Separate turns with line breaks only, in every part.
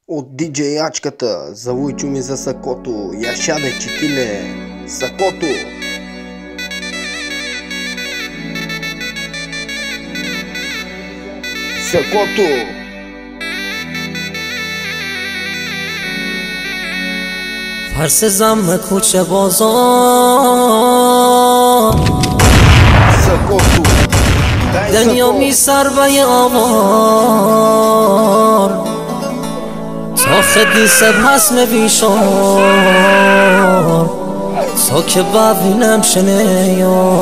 От диджеячката, завойчо ми за сакото, я шаде четиле, сакото. Сакото.
فرس زم کوچه بازار
سکوتو
دنیا می سر به آوار تا خدی سب حسم بیشار تا که ببینم شنیار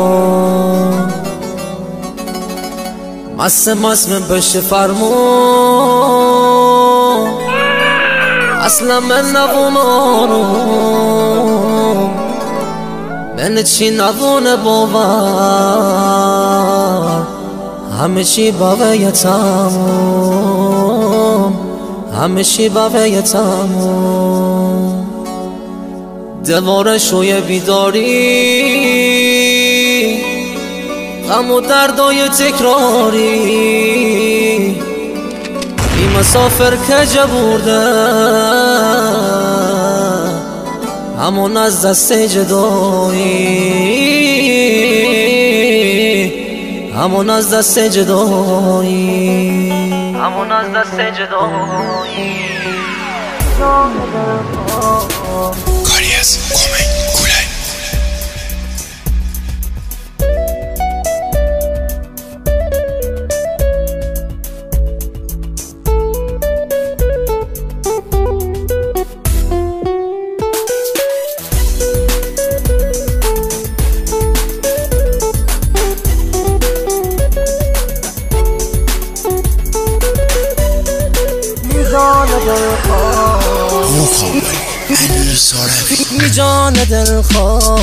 مسم بشه فرمون اصلا من نبونارم من چی نبونه باور همه چی باوی تمام همه چی باوی تمام دوار شوی بیداری غم و دردای تکراری بی مسافر کجا برده همون از دست جدایی همون از دست جدایی همون از دست جدایی
کاری از کومنگ گولای
می جان دلخواه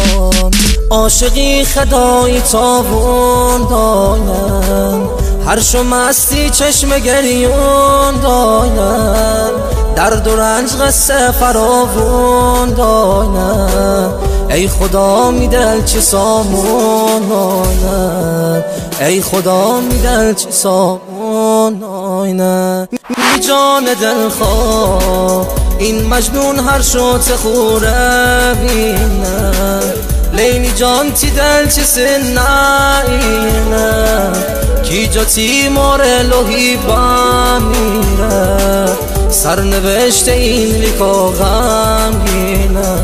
عاشقی خدایی تابون دایم هر شو مستی چشم گریون دایم درد و رنج قصه فراوون دایم ای خدا می دل چه سامون دایم ای خدا می دل چه سامون دایم می جان دلخواه این مجنون هر شوت خوره بینه لیلی جان تی دل چه سنه اینه کی جا تی ماره لوحی با میره سرنوشت این لیکا غمگینه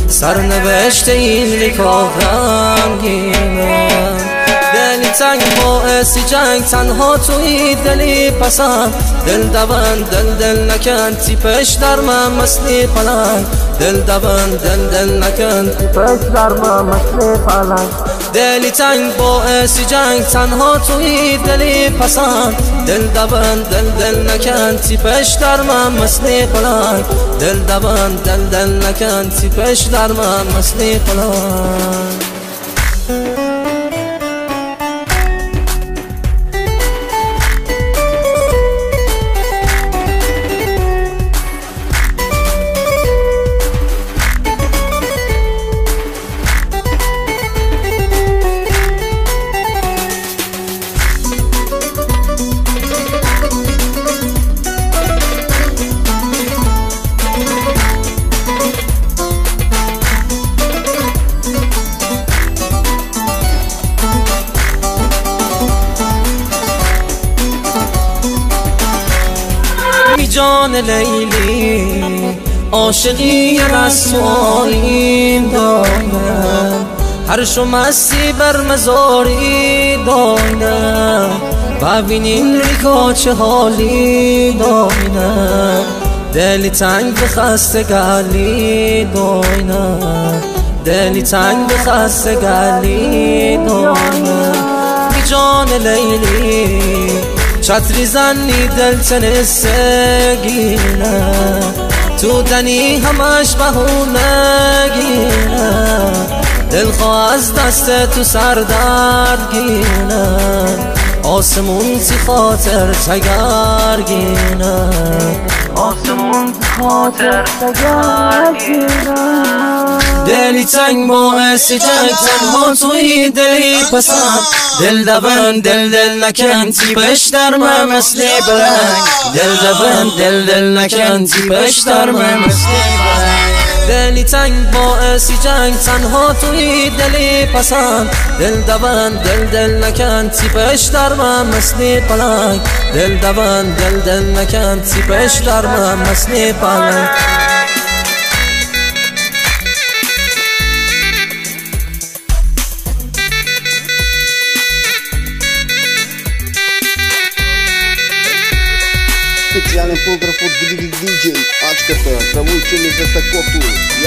سرنوشت این لیکا غمگینه دلی تنگ باعثی جنگ تنها توی دلی پسند دل دوند دل نکن تیپش در من مثل پلنگ دل دوند دل نکن تیپش در من مثل پلنگ دلی تنگ باعثی جنگ تنها توی دلی پسند دل دوند دل نکن تیپش در من مثل پلنگ دل دوند دل نکن تیپش در من مثل پلنگ جان لیلی عاشقی رسواییم داینم هر شو مستی بر مزاری داینم ببینین ریکا چه حالی داینم دلی تنگ به خستگی داینم دلی تنگ به خستگی داینم جان لیلی چتری زنی دل تنستگینه تو دنی همش بهونگینه دل خواه از دست تو سردرگینه آسمون تی خاطر تگرگینه آسمون
خاطر بگردیدم.
دلی تنگ باعث جنگ، تنها توی دلی پسند. دل دوان دل نکن، تیبش در من مثل برنگ. دل دوان دل نکن، تیبش در من مثل برنگ. دلی تنگ باعث جنگ، تنها توی دلی پسند. دل دوان دل نکن، تیبش در من مثل پلنگ. دل دوان دل نکن، تیبش در من مثل پلنگ.
Специален поздрав от Гидиги Диджей, Ачката, завой чуми за сакото,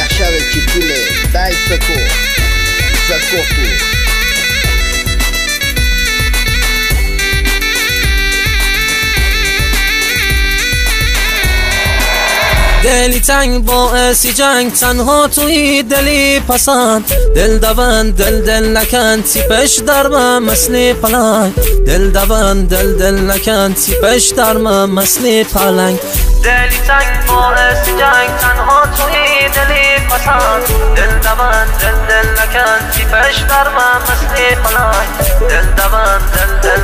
яшаве читиле, дай сако, сакото.
دلی تنگ باعث جنگ، تنها توی دلی پسند. دل دوان دل نکن، تیپش در من مثل پلنگ. دل دوان دل نکن، تیپش در من مثل پلنگ. دلی تنگ باعث جنگ، تنها توی دلی پسند. دل دوان دل نکن، تیپش در من مثل پلنگ. دل دوان دل